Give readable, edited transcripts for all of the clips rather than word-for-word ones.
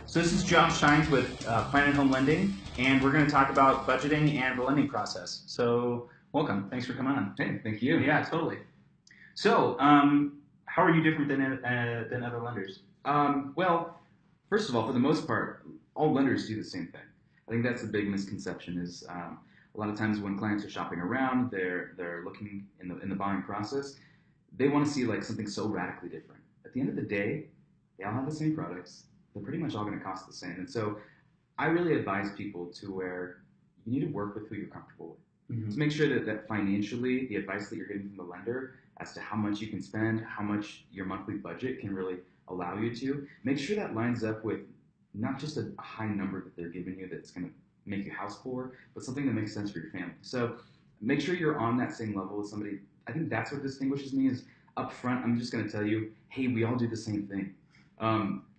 So this is Josh Saenz with Planet Home Lending, and we're going to talk about budgeting and the lending process. So welcome. Thanks for coming on. Hey, thank you. Yeah, totally. So how are you different than other lenders? Well, first of all, for the most part, all lenders do the same thing. I think that's the big misconception is a lot of times when clients are shopping around, they're looking in the buying process, they want to see like something so radically different. At the end of the day, they all have the same products. They're pretty much all going to cost the same. And so I really advise people to where you need to work with who you're comfortable with. Mm-hmm. To make sure that financially, the advice that you're getting from the lender as to how much you can spend, how much your monthly budget can really allow you to, make sure that lines up with not just a high number that they're giving you that's going to make you house poor, but something that makes sense for your family. So make sure you're on that same level with somebody. I think that's what distinguishes me is up front, I'm just going to tell you, hey, we all do the same thing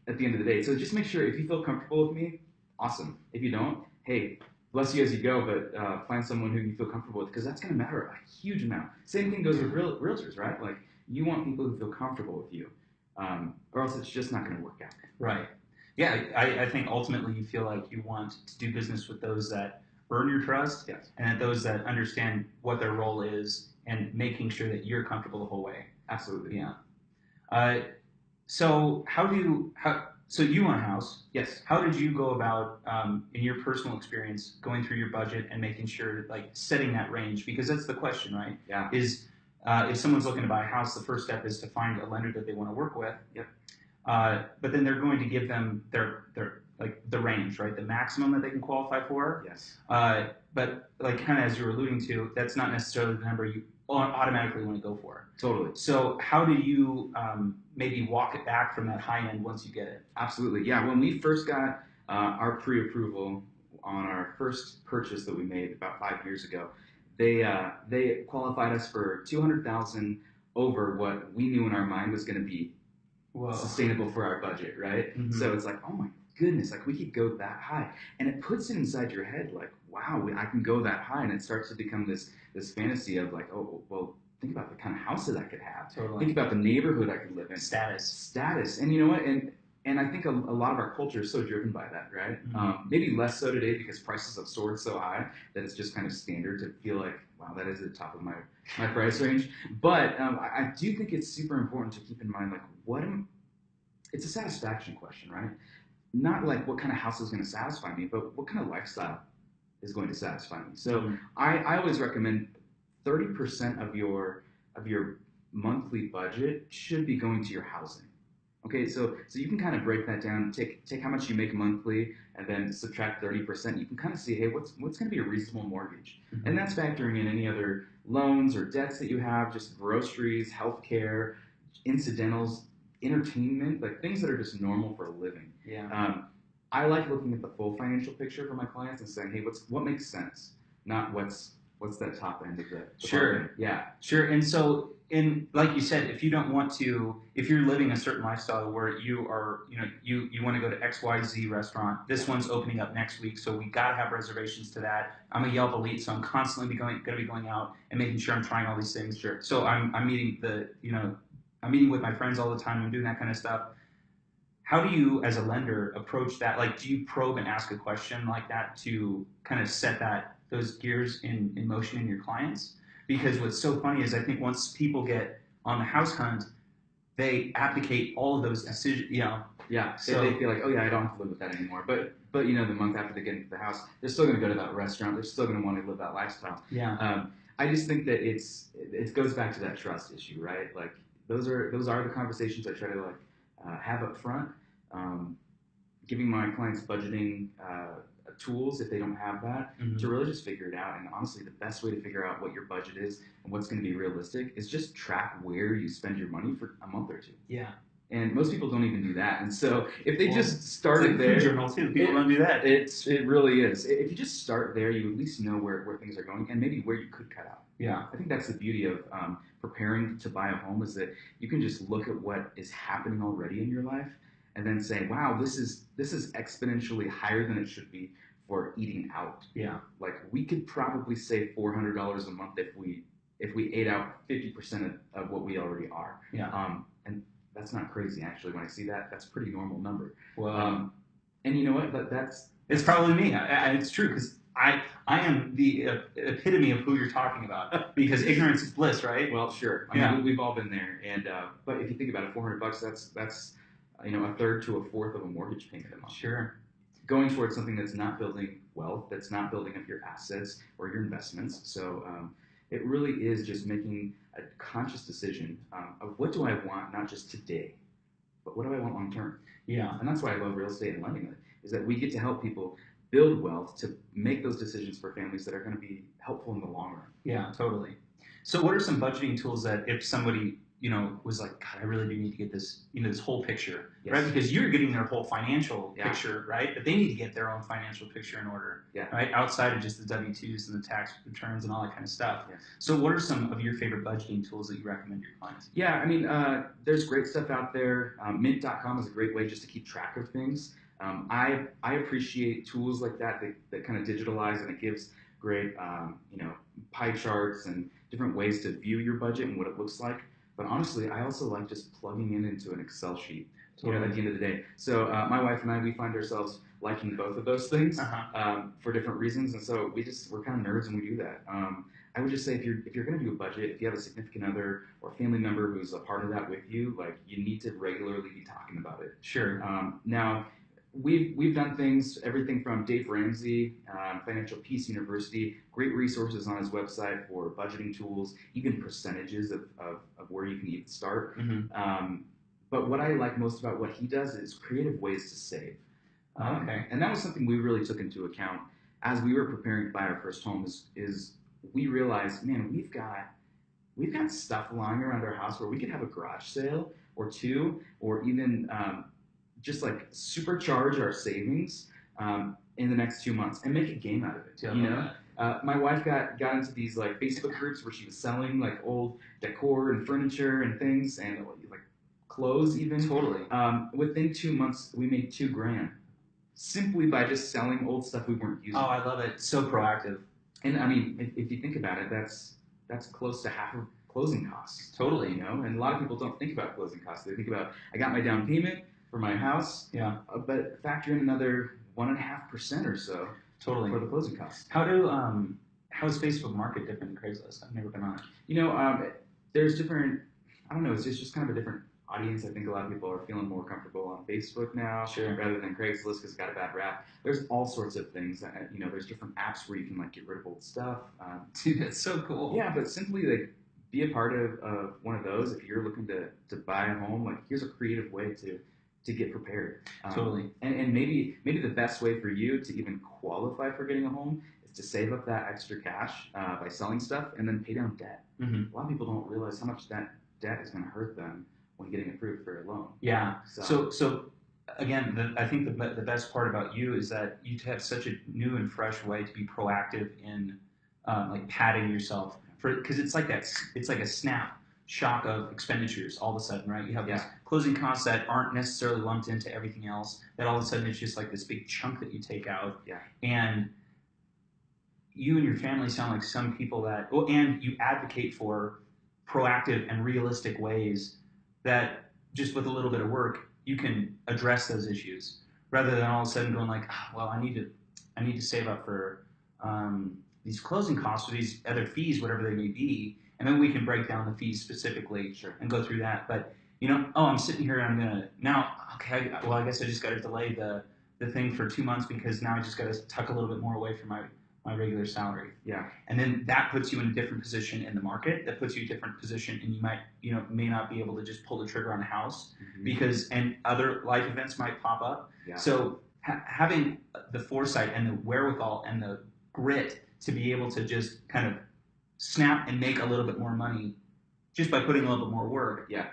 at the end of the day. So just make sure if you feel comfortable with me, awesome. If you don't, hey, bless you as you go, but find someone who you feel comfortable with because that's going to matter a huge amount. Same thing goes with realtors, right? Like you want people who feel comfortable with you, or else it's just not going to work out. Right. Yeah, I think ultimately you feel like you want to do business with those that earn your trust, Yes. and those that understand what their role is and making sure that you're comfortable the whole way. Absolutely. Yeah. So so you own a house. Yes. How did you go about, in your personal experience, going through your budget and making sure, like, setting that range? Because that's the question, right? Yeah. Is if someone's looking to buy a house, the first step is to find a lender that they want to work with. Yep. But then they're going to give them their like the range, right? The maximum that they can qualify for. Yes. But like kind of as you were alluding to, that's not necessarily the number you automatically want to go for. Totally. So how do you maybe walk it back from that high end once you get it? Absolutely. Yeah. When we first got our pre-approval on our first purchase that we made about 5 years ago, they qualified us for 200,000 over what we knew in our mind was going to be sustainable for our budget, right? Mm-hmm. So it's like, oh my goodness, like we could go that high, and it puts it inside your head, like, wow, I can go that high, and it starts to become this fantasy of like, oh well, think about the kind of houses I could have. Totally. Think about the neighborhood I could live in. Status, and you know what? And I think a lot of our culture is so driven by that, right? Mm-hmm. Maybe less so today because prices have soared so high that it's just kind of standard to feel like, wow, that is at the top of my price range. But I do think it's super important to keep in mind, like, it's a satisfaction question, right? Not like what kind of house is going to satisfy me, but what kind of lifestyle is going to satisfy me. So Mm-hmm. I always recommend 30% of your monthly budget should be going to your housing. Okay, so you can kind of break that down, take how much you make monthly, and then subtract 30%. You can kind of see, hey, what's going to be a reasonable mortgage, Mm-hmm. and that's factoring in any other loans or debts that you have, just groceries, healthcare, incidentals, entertainment, like things that are just normal for a living. Yeah. I like looking at the full financial picture for my clients and saying, hey, what makes sense, not what's that top end of the Sure. bargain. Yeah. Sure. And so, like you said, if you don't want to, if you're living a certain lifestyle where you are, you want to go to XYZ restaurant, this one's opening up next week, so we got to have reservations to that. I'm a Yelp elite, so I'm constantly going to be going out and making sure I'm trying all these things. Sure. So I'm meeting I'm meeting with my friends all the time. I'm doing that kind of stuff. How do you, as a lender, approach that? Like, do you probe and ask a question like that to kind of set those gears in motion in your clients? Because what's so funny is I think once people get on the house hunt, they abdicate all of those decisions. Yeah. So they feel like, oh yeah, I don't have to live with that anymore. But the month after they get into the house, they're still going to go to that restaurant. They're still going to want to live that lifestyle. Yeah. I just think that it goes back to that trust issue, right? Like those are the conversations I try to have up front. Giving my clients budgeting tools if they don't have that, Mm-hmm. to really just figure it out. And honestly, the best way to figure out what your budget is and what's going to be realistic is just track where you spend your money for a month or two. Yeah. And most people don't even do that. And so if they just It's started like there, food journal too. People don't do that. it really is. If you just start there, you at least know where things are going and maybe where you could cut out. Yeah. I think that's the beauty of preparing to buy a home is that you can just look at what is happening already in your life and then say, wow, this is exponentially higher than it should be for eating out. Yeah. Like we could probably save $400 a month if we ate out 50% of what we already are. Yeah. And that's not crazy actually. When I see that, that's a pretty normal number. Well, And you know what? That's It's probably me. It's true because I am the epitome of who you're talking about because ignorance is bliss, right? well, sure. I Yeah. mean, we've all been there. And but if you think about it, $400, that's a third to a fourth of a mortgage payment a month. Sure. Going towards something that's not building wealth, that's not building up your assets or your investments. So it really is just making a conscious decision of what do I want, not just today, but what do I want long term? Yeah. And that's why I love real estate and lending, is that we get to help people build wealth to make those decisions for families that are going to be helpful in the long run. Yeah, totally. So, what are some budgeting tools that if somebody was like, God, I really do need to get this this whole picture, Yes. right? Because you're getting their whole financial Yeah. picture, right? But they need to get their own financial picture in order, Yeah. right? Outside of just the W-2s and the tax returns and all that kind of stuff. Yes. So, what are some of your favorite budgeting tools that you recommend your clients? Yeah, I mean, there's great stuff out there. Mint.com is a great way just to keep track of things. I appreciate tools like that kind of digitalize, and it gives great pie charts and different ways to view your budget and what it looks like. But honestly, I also like just plugging it into an Excel sheet. Totally. At the end of the day. So my wife and I, we find ourselves liking both of those things for different reasons, and so we're kind of nerds and we do that. I would just say if you're going to do a budget, if you have a significant other or family member who's a part of that with you, like you need to regularly be talking about it. Sure. Now, we've done things, everything from Dave Ramsey, Financial Peace University, great resources on his website for budgeting tools, even percentages of where you can even start. Mm-hmm. But what I like most about what he does is creative ways to save. Okay. And that was something we really took into account as we were preparing to buy our first home. Is we realized, man, we've got stuff lying around our house where we could have a garage sale or two, or even just like supercharge our savings in the next 2 months and make a game out of it. Yeah, My wife got into these like Facebook groups where she was selling like old decor and furniture and things and like clothes even. Totally. Within 2 months, we made $2,000 simply by just selling old stuff we weren't using. Oh, I love it. So proactive. And I mean, if you think about it, that's close to half of closing costs. Totally. And a lot of people don't think about closing costs. They think about, I got my down payment for my house, yeah, but factor in another 1.5% or so. Totally. For the closing costs. How is Facebook Market different than Craigslist? I've never been on it. There's different. I don't know. It's just kind of a different audience. I think a lot of people are feeling more comfortable on Facebook now, sure, rather than Craigslist because it's got a bad rap. There's all sorts of things. There's different apps where you can like get rid of old stuff. Dude, that's so cool. Yeah, but simply like be a part of one of those if you're looking to buy a home. Like here's a creative way to get prepared. Totally. And maybe the best way for you to even qualify for getting a home is to save up that extra cash by selling stuff and then pay down debt. Mm-hmm. A lot of people don't realize how much that debt is going to hurt them when getting approved for a loan. Yeah. So again, I think the best part about you is that you have such a new and fresh way to be proactive in like padding yourself because it's like a snap shock of expenditures all of a sudden, right? You have these closing costs that aren't necessarily lumped into everything else, that all of a sudden it's just like this big chunk that you take out. Yeah. And you and your family sound like some people that, and you advocate for proactive and realistic ways that just with a little bit of work, you can address those issues rather than all of a sudden going like, well, I need to save up for these closing costs or these other fees, whatever they may be. And then we can break down the fees specifically and go through that. But, I'm sitting here and I'm going to now, okay, I guess I just got to delay the thing for 2 months because now I just got to tuck a little bit more away from my regular salary. Yeah. And then that puts you in a different position in the market. That puts you in a different position and you might, may not be able to just pull the trigger on a house and other life events might pop up. Yeah. So having the foresight and the wherewithal and the grit to be able to just kind of snap and make a little bit more money just by putting a little bit more work. Yeah.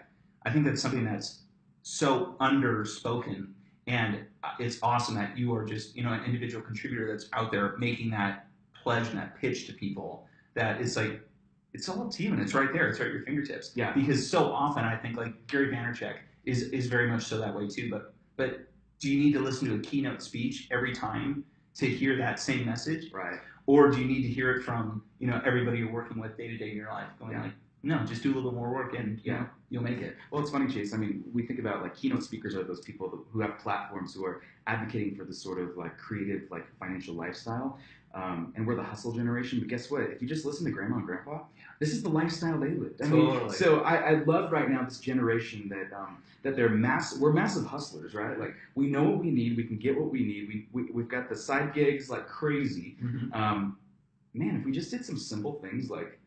I think that's something that's so underspoken, and it's awesome that you are just, an individual contributor that's out there making that pledge and that pitch to people that it's like, it's all up to you and it's right there. It's right at your fingertips. Yeah. Because so often I think like Gary Vaynerchuk is very much so that way too. But do you need to listen to a keynote speech every time to hear that same message? Right. Or do you need to hear it from, everybody you're working with day to day in your life going like, No, just do a little more work and you'll make it. Well, it's funny, Chase. I mean, we think about like keynote speakers are those people who have platforms who are advocating for this sort of like creative, like financial lifestyle. And we're the hustle generation. But guess what? If you just listen to grandma and grandpa, this is the lifestyle they lived. I mean, so I love right now this generation that we're massive hustlers, right? Like we know what we need, we can get what we need. We've got the side gigs like crazy. Man, if we just did some simple things like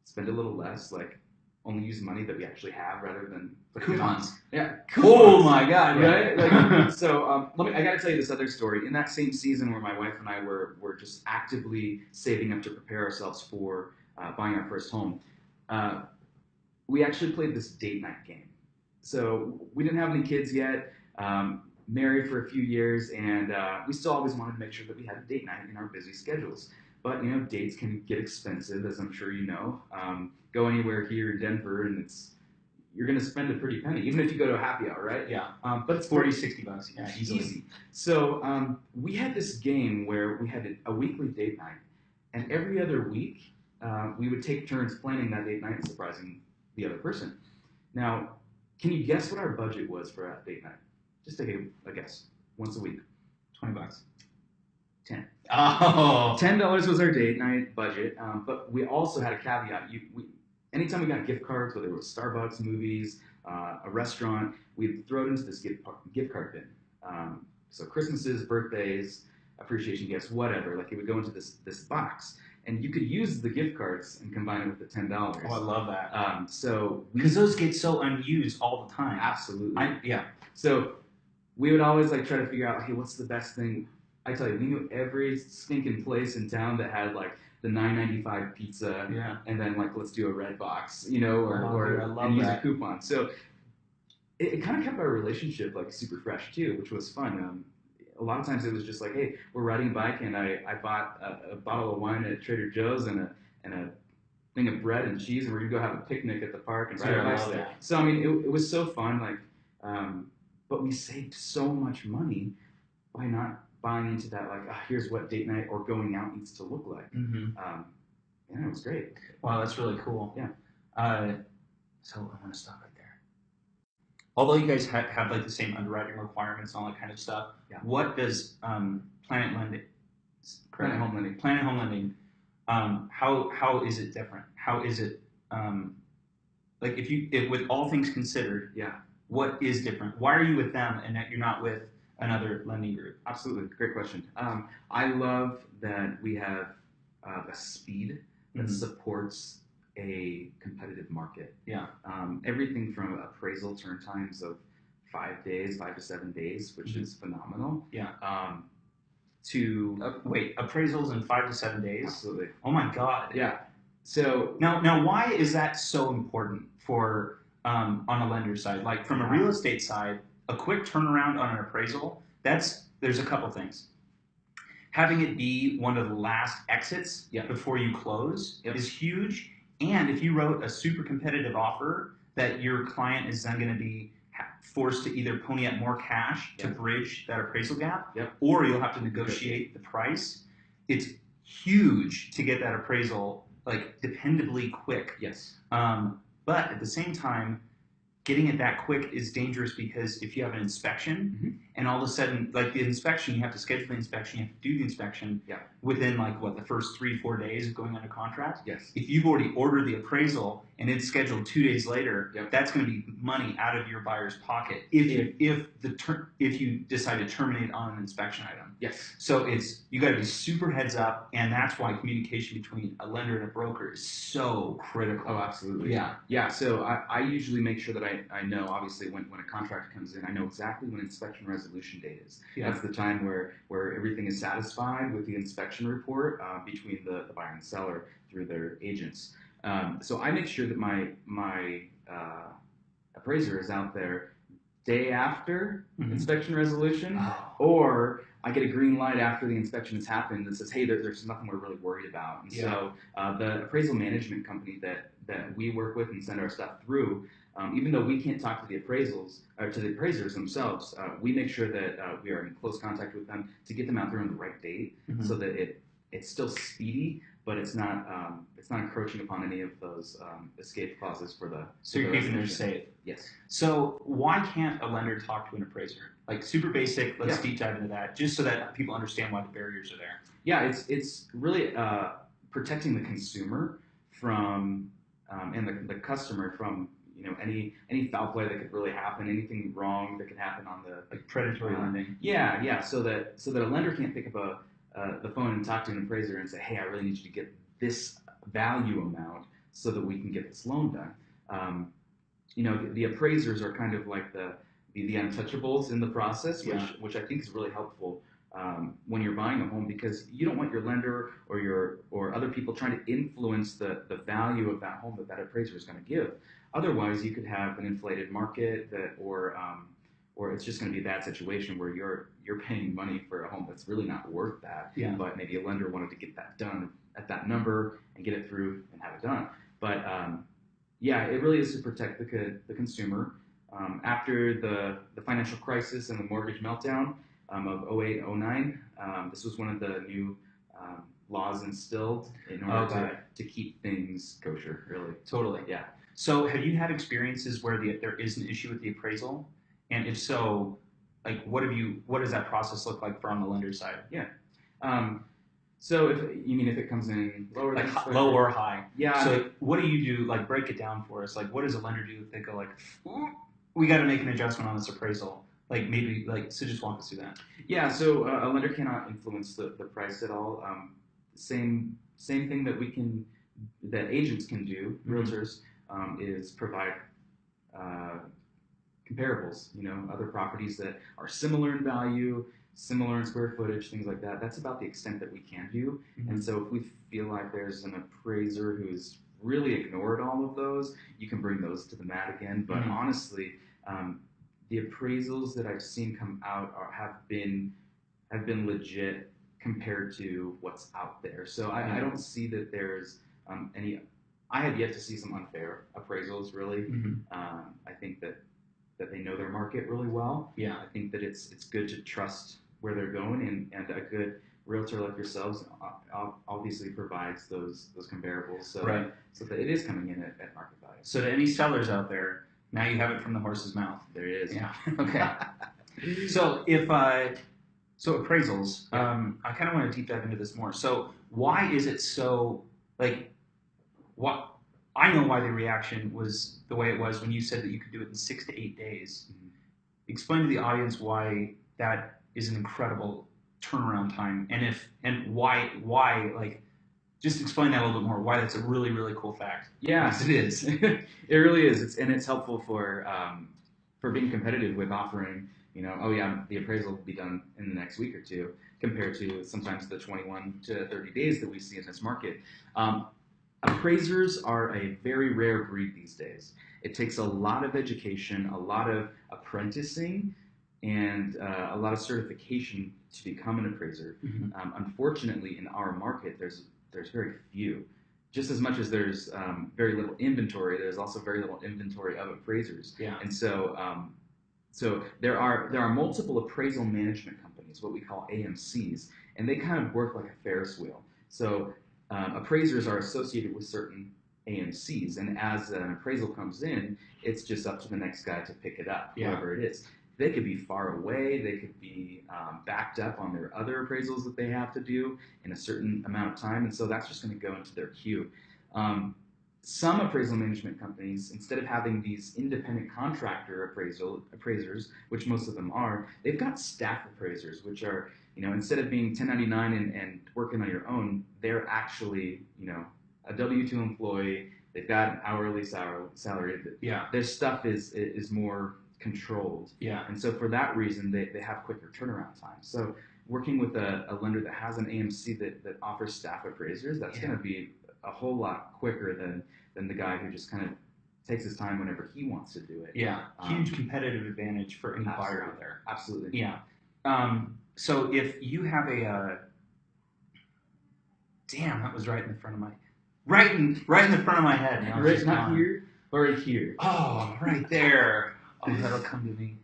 spend a little less, like only use money that we actually have rather than coupons. Yeah. Coupons. Oh my God! Right? Like, so I got to tell you this other story. In that same season where my wife and I were just actively saving up to prepare ourselves for buying our first home, we actually played this date night game. So we didn't have any kids yet. Married for a few years, and we still always wanted to make sure that we had a date night in our busy schedules. But dates can get expensive, as I'm sure you know. Go anywhere here in Denver, and you're going to spend a pretty penny, even if you go to a happy hour, right? Yeah. But it's $40-$60. Yeah, easy. So we had this game where we had a weekly date night, and every other week we would take turns planning that date night and surprising the other person. Now, can you guess what our budget was for that date night? Just take a guess. Once a week. $20. 10. Oh. $10 was our date night budget, but we also had a caveat. Anytime we got gift cards, whether it was Starbucks, movies, a restaurant, we'd throw it into this gift card bin. So Christmases, birthdays, appreciation gifts, whatever. Like it would go into this box, and you could use the gift cards and combine it with the $10. Oh, I love that. So because those get so unused all the time. Absolutely. Yeah. So we would always like try to figure out, hey, what's the best thing? I tell you, we knew every stinking place in town that had like the $9.95 pizza, and then like let's do a red box, or use a coupon. So it kind of kept our relationship like super fresh too, which was fun. A lot of times it was just like, hey, we're riding a bike, and I bought a bottle of wine at Trader Joe's and a thing of bread and cheese, and we're gonna go have a picnic at the park and ride our bikes there. So I mean, it was so fun, like, but we saved so much money by not buying into that, like, here's what date night or going out needs to look like. Yeah, it was great. Wow, that's really cool. Yeah. So I'm going to stop right there. Although you guys have like the same underwriting requirements and all that kind of stuff, what does Planet Home Lending, how is it different? How is it, like if with all things considered, what is different? Why are you with them and that you're not with another lending group? Absolutely. Great question. I love that we have a speed that supports a competitive market. Yeah. Everything from appraisal turn times of 5 days, 5 to 7 days, which is phenomenal. Yeah. To appraisals in 5 to 7 days? Absolutely. Oh my God. Yeah. So now why is that so important for on a lender side? Like from a real estate side, a quick turnaround on an appraisal, there's a couple things. Having it be one of the last exits before you close is huge. And if you wrote a super competitive offer that your client is then going to be forced to either pony up more cash to bridge that appraisal gap, or you'll have to negotiate the price, it's huge to get that appraisal like dependably quick. Yes. But at the same time, getting it that quick is dangerous because if you have an inspection and all of a sudden, like the inspection, you have to schedule the inspection, you have to do the inspection within like the first 3-4 days of going under contract. Yes. If you've already ordered the appraisal and it's scheduled 2 days later, that's going to be money out of your buyer's pocket if you decide to terminate on an inspection item. Yes. So you got to be super heads up, and that's why communication between a lender and a broker is so critical. Oh, absolutely. Yeah. Yeah. So I usually make sure that I know, obviously, when a contract comes in, I know exactly when inspection resolution date is. Yeah. That's the time where everything is satisfied with the inspection report between the buyer and the seller through their agents. So I make sure that my appraiser is out there day after inspection resolution, or I get a green light after the inspection has happened that says, hey, there's nothing we're really worried about. And so the appraisal management company that we work with and send our stuff through, even though we can't talk to the appraisals or to the appraisers themselves, we make sure that we are in close contact with them to get them out there on the right date so that it's still speedy, but it's not encroaching upon any of those escape clauses So for you're the keeping her resolution. safe. Yes. So why can't a lender talk to an appraiser? Like super basic. Let's Yeah. deep dive into that, just so that people understand why the barriers are there. Yeah, it's really protecting the consumer from and the customer from any foul play that could really happen, anything wrong that could happen on the Like predatory lending. yeah, so that a lender can't pick up the phone and talk to an appraiser and say, hey, I really need you to get this value amount so that we can get this loan done. The appraisers are kind of like the untouchables in the process, which I think is really helpful when you're buying a home, because you don't want your lender or other people trying to influence the value of that home that appraiser is going to give. Otherwise, you could have an inflated market or it's just going to be a bad situation where you're paying money for a home that's really not worth that. Yeah. But maybe a lender wanted to get that done at that number and get it through and have it done. But yeah, it really is to protect the consumer. After the financial crisis and the mortgage meltdown of 08, 09, this was one of the new laws instilled in order to keep things kosher, really. Totally. Yeah. So have you had experiences where there is an issue with the appraisal? And if so, like what does that process look like from the lender side? Yeah. So if it comes in lower than like low or high? Yeah. So like, what do you do? Like break it down for us. Like what does a lender do if they go like, we got to make an adjustment on this appraisal? Like maybe so just walk us through that. Yeah. So a lender cannot influence the price at all. Same thing that agents can do, realtors, is provide comparables. Other properties that are similar in value, similar in square footage, things like that. That's about the extent that we can do. Mm-hmm. And so if we feel like there's an appraiser who's really ignored all of those, you can bring those to the mat again. But honestly, the appraisals that I've seen come out have been legit compared to what's out there. So I don't see that there's any. I have yet to see some unfair appraisals. Really, I think that they know their market really well. Yeah. I think that it's good to trust where they're going, and a good realtor like yourselves obviously provides those comparables, so that it is coming in at market value. So to any sellers out there, now you have it from the horse's mouth. There it is. Yeah. Okay. So so appraisals, I kind of want to deep dive into this more. So why is it so what? I know why the reaction was the way it was when you said that you could do it in 6 to 8 days. Mm-hmm. Explain to the audience why that is an incredible turnaround time, and why just explain that a little bit more. Why that's a really, really cool fact. Yeah, it is. It really is. It's helpful for being competitive with offering. The appraisal will be done in the next week or two, compared to sometimes the 21 to 30 days that we see in this market. Appraisers are a very rare breed these days. It takes a lot of education, a lot of apprenticing, and a lot of certification to become an appraiser. Mm-hmm. Unfortunately, in our market, there's very few. Just as much as there's very little inventory, there's also very little inventory of appraisers. Yeah. And so there are multiple appraisal management companies, what we call AMCs, and they kind of work like a Ferris wheel. So appraisers are associated with certain AMCs, and as an appraisal comes in, it's just up to the next guy to pick it up, whoever it is. They could be far away, they could be backed up on their other appraisals that they have to do in a certain amount of time, and so that's just going to go into their queue. Some appraisal management companies, instead of having these independent contractor appraisers, which most of them are, they've got staff appraisers, which are, instead of being 1099 and working on your own, they're actually, a W-2 employee. They've got an hourly salary. Yeah. Their stuff is more controlled. Yeah. And so for that reason, they have quicker turnaround times. So working with a lender that has an AMC that offers staff appraisers, that's going to be a whole lot quicker than the guy who just kind of takes his time whenever he wants to do it. Yeah. Huge competitive advantage for any buyer out there. Absolutely. Yeah. So if you have damn, that was right in the front of my right in the front of my head. Now right, not here, or right here. Oh, right there. Oh, that'll come to me.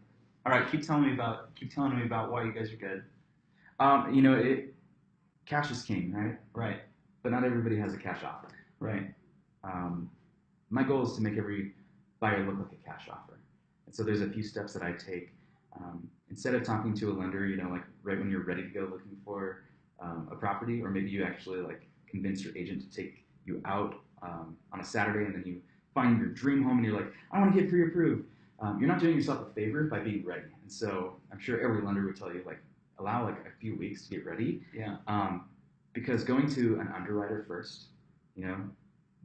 All right, keep telling me about why you guys are good. Cash is king, right? Right. but not everybody has a cash offer. Right. Um, my goal is to make every buyer look like a cash offer. And so there's a few steps that I take. Instead of talking to a lender, like right when you're ready to go looking for a property, or maybe you actually like convince your agent to take you out on a Saturday, and then you find your dream home and you're like, I want to get pre-approved. You're not doing yourself a favor by being ready. And so I'm sure every lender would tell you like allow like a few weeks to get ready. Yeah. Because going to an underwriter first,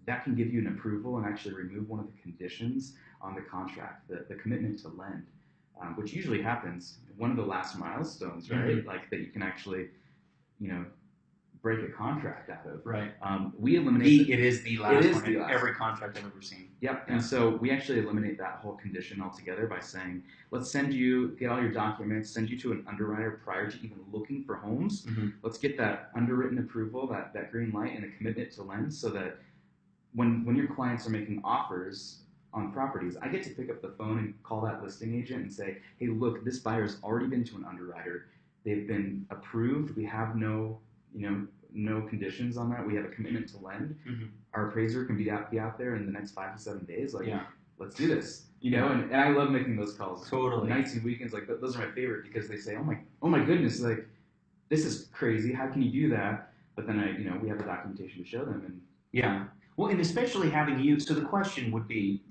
that can give you an approval and actually remove one of the conditions on the contract, the commitment to lend, which usually happens one of the last milestones, right? Mm-hmm. Like that you can actually, break a contract out of. Right. We eliminate. It is the last one in last. every contract I've ever seen. Yep. Yeah. And so we actually eliminate that whole condition altogether by saying, let's get all your documents, send you to an underwriter prior to even looking for homes. Mm-hmm. Let's get that underwritten approval, that green light, and a commitment to lend, so that when your clients are making offers on properties, I get to pick up the phone and call that listing agent and say, hey, look, this buyer's already been to an underwriter. They've been approved. We have no conditions on that. We have a commitment to lend. Mm-hmm. Our appraiser can be out there in the next 5 to 7 days. Like, yeah. Let's do this. And I love making those calls. Totally. Nights and weekends, like those are my favorite, because they say, oh my goodness, like this is crazy. How can you do that? But then we have the documentation to show them. And yeah. Well, and especially having you. So the question would be,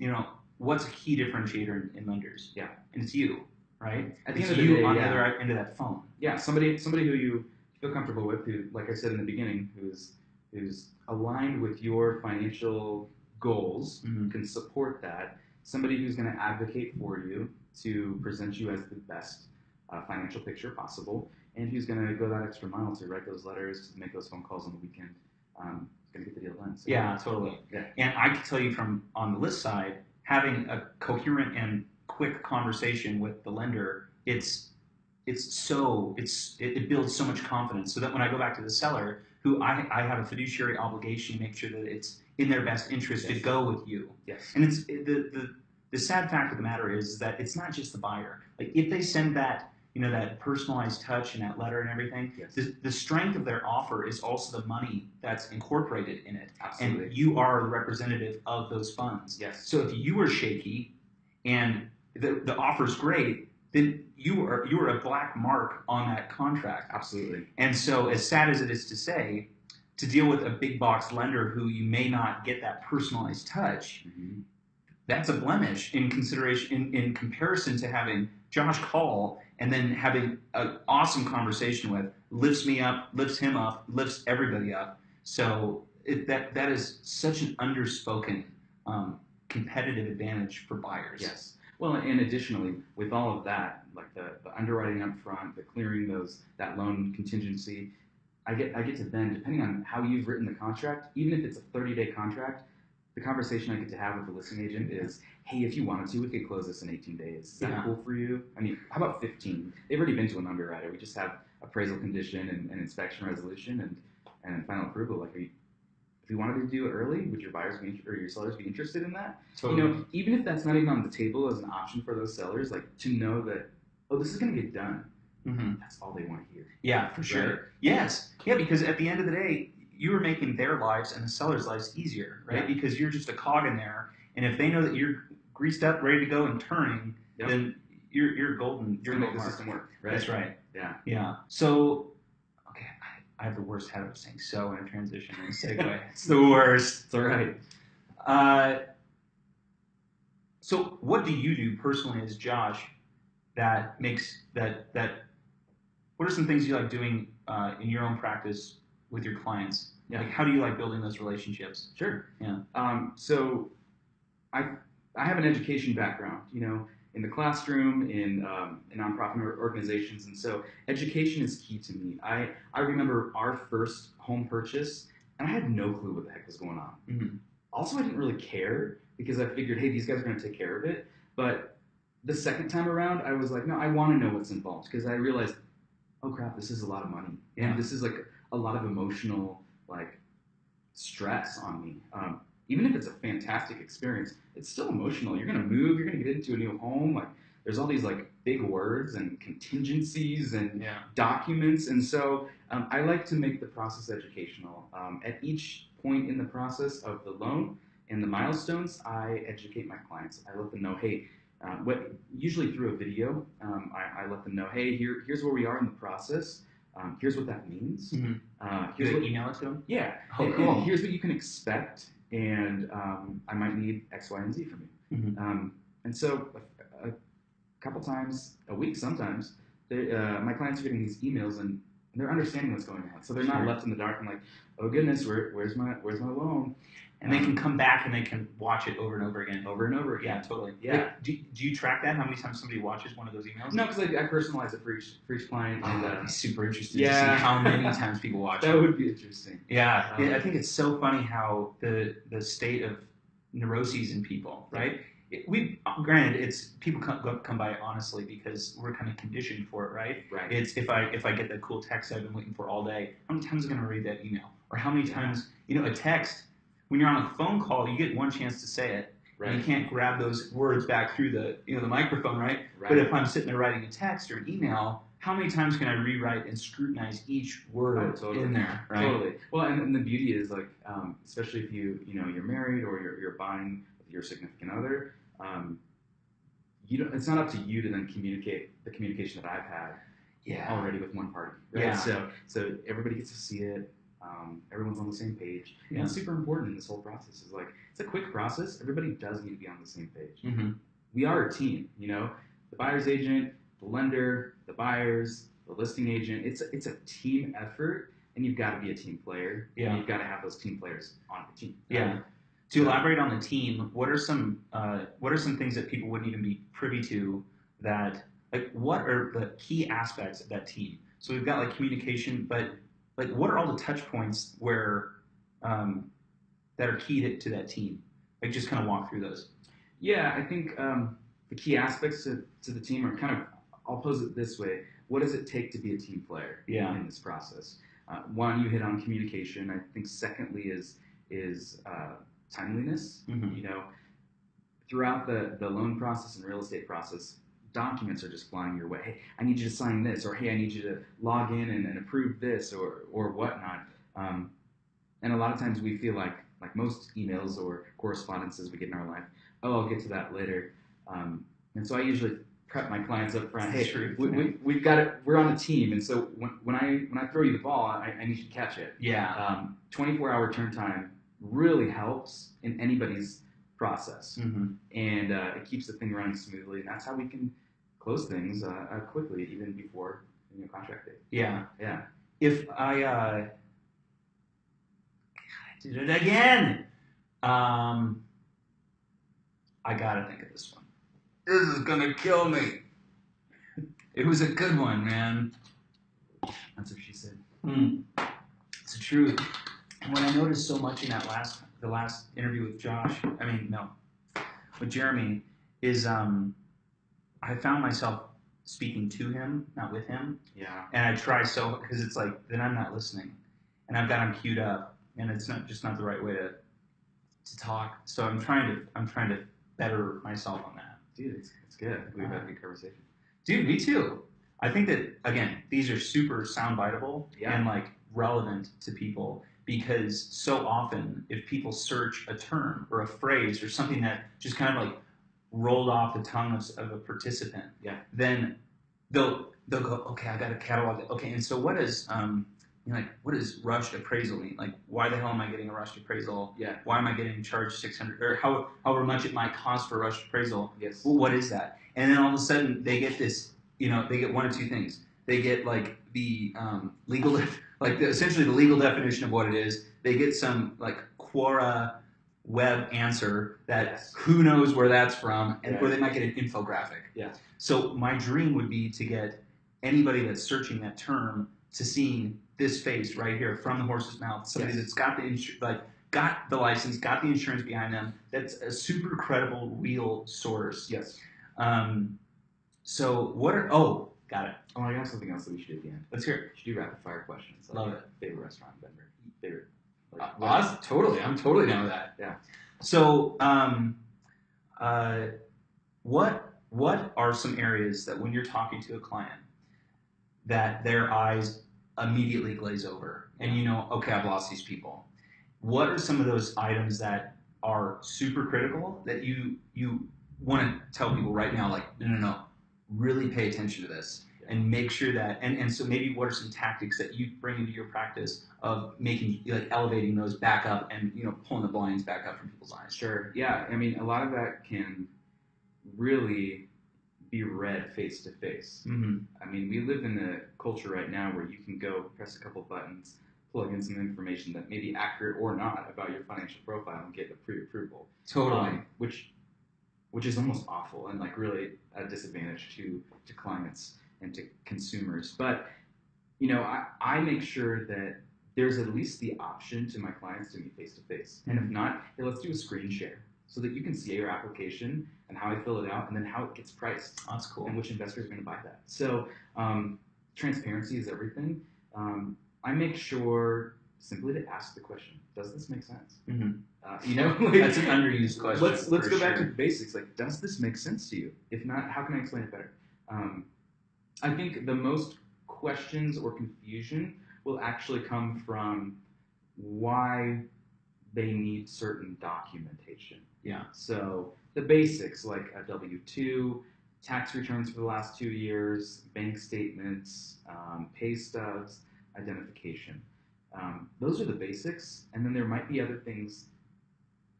what's a key differerator in lenders? Yeah. And it's you, right? At the it's end of the day, on the other end of that phone. Yeah. Somebody who you feel comfortable with, who, like I said in the beginning, who's aligned with your financial goals, mm-hmm. can support that. Somebody who's going to advocate for you to present you as the best financial picture possible, and who's going to go that extra mile to write those letters, to make those phone calls on the weekend. Going to get the deal done. So, yeah, totally. Yeah. And I can tell you from on the list side, having a coherent and quick conversation with the lender, it builds so much confidence, so that when I go back to the seller, who I have a fiduciary obligation to make sure that it's in their best interest yes. to go with you. Yes. And it's the sad fact of the matter is that it's not just the buyer. Like if they send that that personalized touch and that letter and everything, yes. the strength of their offer is also the money that's incorporated in it. Absolutely. And you are the representative of those funds. Yes. So if you are shaky and the offer's great, then you are a black mark on that contract. Absolutely. And so as sad as it is to say, to deal with a big box lender who you may not get that personalized touch, mm-hmm. that's a blemish in consideration in comparison to having Josh call and then having an awesome conversation with, lifts me up, lifts him up, lifts everybody up. So that is such an underspoken competitive advantage for buyers. Yes. Well, and additionally, with all of that, like the underwriting up front, the clearing that loan contingency, I get to then, depending on how you've written the contract, even if it's a 30-day contract, the conversation I get to have with the listing agent is, hey, if you wanted to, we could close this in 18 days. Is that cool for you? I mean, how about 15? They've already been to an underwriter. We just have appraisal condition and inspection resolution and final approval. Like, if you wanted to do it early, would your buyers or your sellers be interested in that? Totally. Even if that's not even on the table as an option for those sellers, like to know that, this is going to get done. Mm-hmm. That's all they want to hear. Yeah, for sure. Right? Yes. Yeah, because at the end of the day, you are making their lives and the seller's lives easier, right? Yeah. Because you're just a cog in there, and if they know that you're greased up, ready to go, and turning, yep. then you're golden. You're going to make the system work, right? That's right. Yeah. Yeah. So, okay, I have the worst habit of saying so in a transition and a segue. It's the worst. It's all right. So, what do you do personally as Josh that makes that? What are some things you like doing in your own practice with your clients? Yeah. Like, how do you like building those relationships? Sure. Yeah. So I have an education background, in the classroom, in nonprofit organizations, and so education is key to me. I remember our first home purchase, and I had no clue what the heck was going on. Mm-hmm. Also, I didn't really care because I figured, hey, these guys are going to take care of it. But the second time around, I was like, no, I want to know what's involved, because I realized, oh crap, this is a lot of money, and this is like a lot of emotional stress on me. Even if it's a fantastic experience, it's still emotional. You're gonna move, you're gonna get into a new home. Like there's all these like big words and contingencies and Yeah. documents, and so I like to make the process educational. At each point in the process of the loan and the milestones, I educate my clients. I let them know, hey, what usually through a video, I let them know, hey, here's where we are in the process. Here's what that means. Mm-hmm. Here's what email it to them. Yeah. Oh, cool. And here's what you can expect, and I might need X, Y, and Z from you. Mm-hmm. And so a couple times a week, sometimes my clients are getting these emails and they're understanding what's going on, so they're not left in the dark and like, oh goodness, where's my loan? And they can come back and they can watch it over and over again. Over and over again. Yeah, totally. Yeah. Like, do you track that? How many times somebody watches one of those emails? No, because I personalize it for each client. And, I'd be super interested yeah. to see how many times people watch it. That would be interesting. Yeah, I think it's so funny how the state of neuroses in people, right? Granted, it's people come by honestly because we're kind of conditioned for it, right? Right. It's if I get that cool text I've been waiting for all day, how many times am I going to read that email? Or how many times, a text, when you're on a phone call, you get one chance to say it. Right. And you can't grab those words back through the the microphone, right? But if I'm sitting there writing a text or an email, how many times can I rewrite and scrutinize each word in there? Right? Totally. Well, and the beauty is like, especially if you're married or you're buying with your significant other, it's not up to you to then communicate the communication that I've had already with one party. Right? Yeah. So everybody gets to see it. Everyone's on the same page. And it's super important in this whole process. It's like, it's a quick process. Everybody does need to be on the same page. Mm-hmm. We are a team, the buyer's agent, the lender, the buyers, the listing agent. It's a team effort, and you've got to be a team player. Yeah. And you've got to have those team players on the team. Yeah. To elaborate on the team, what are some things that people wouldn't even be privy to that, like, what are the key aspects of that team? So we've got like communication, but like, what are all the touch points where that are key to that team? Like, just kind of walk through those. Yeah, I think the key aspects to the team are kind of, I'll pose it this way. What does it take to be a team player in this process? One, you hit on communication. I think secondly is timeliness. Mm-hmm. Throughout the loan process and real estate process, documents are just flying your way. Hey, I need you to sign this, or hey, I need you to log in and approve this, or whatnot. And a lot of times we feel like most emails or correspondences we get in our life, oh, I'll get to that later. And so I usually prep my clients up front. Hey, we've got it. We're on a team, and so when I throw you the ball, I need you to catch it. Yeah. 24-hour turn time really helps in anybody's process, and it keeps the thing running smoothly, and that's how we can close things quickly, even before contract date. Yeah. Yeah. If I did it again, I gotta think of this one. This is gonna kill me. It was a good one, man. That's what she said. It's the truth. And what I noticed so much in the last interview with with Jeremy, is I found myself speaking to him, not with him. Yeah. And I try because it's like, then I'm not listening, and I've got him queued up, and it's not the right way to talk. So I'm trying to better myself on that. Dude, it's good. I think we've had a good conversation. Dude, me too. I think that, again, these are super soundbiteable and like relevant to people, because so often if people search a term or a phrase or something that just kind of like rolled off the tongue of a participant, then they'll go, okay, I got to catalog it. Okay, and so what is what does rushed appraisal mean? Like, why the hell am I getting a rushed appraisal? Yeah. Why am I getting charged $600 or however much it might cost for a rushed appraisal? Yes. Well, what is that? And then all of a sudden they get this, they get one of two things. They get like the legal, essentially the legal definition of what it is. They get some like Quora web answer that who knows where that's from, or they might get an infographic. Yeah. So my dream would be to get anybody that's searching that term to seeing this face right here from the horse's mouth. Somebody that's got got the license, got the insurance behind them. That's a super credible, real source. Yes. So got it. Oh, I got something else that we should do at the end. Let's hear it. We should do rapid fire questions. Love it. Favorite restaurant in Denver. Favorite. Totally. I'm totally down with that. Yeah. So, what what are some areas that when you're talking to a client that their eyes immediately glaze over and you know, okay, I've lost these people? What are some of those items that are super critical that you want to tell people right now, like, no, no, no, really pay attention to this and make sure that, and so maybe what are some tactics that you bring into your practice of making, like, elevating those back up and, you know, pulling the blinds back up from people's eyes? Sure. Yeah. I mean, a lot of that can really be read face to face. I mean, we live in a culture right now where you can go press a couple buttons, plug in some information that may be accurate or not about your financial profile and get a pre-approval. Totally. Which is almost awful and like really a disadvantage to clients and to consumers. But you know, I make sure that there's at least the option to my clients to meet face to face. And if not, hey, let's do a screen share so that you can see your application and how I fill it out and then how it gets priced. That's cool. And which investor is going to buy that. So transparency is everything. I make sure simply to ask the question, does this make sense? You know, like, that's an underused question. Let's go back to the basics. Like, does this make sense to you? If not, how can I explain it better? I think the most questions or confusion will actually come from why they need certain documentation. Yeah. So the basics like a W-2, tax returns for the last 2 years, bank statements, pay stubs, identification. Those are the basics, and then there might be other things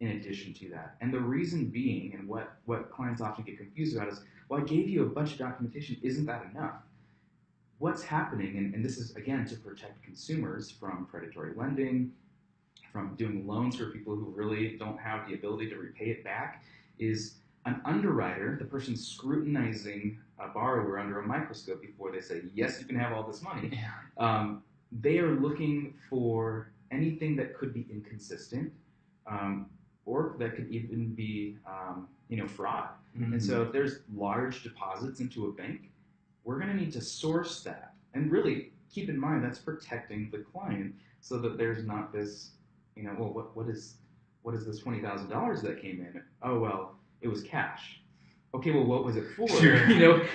in addition to that. And the reason being, and what clients often get confused about is, well, I gave you a bunch of documentation, isn't that enough? What's happening, and this is, again, to protect consumers from predatory lending, from doing loans for people who really don't have the ability to repay it back, is an underwriter, the person scrutinizing a borrower under a microscope before they say, yes, you can have all this money. They are looking for anything that could be inconsistent, or that could even be, fraud. And so if there's large deposits into a bank, we're going to need to source that. And really keep in mind that's protecting the client so that there's not this, well, what is this $20,000 that came in? Oh, well, it was cash. Okay, well, what was it for? Sure.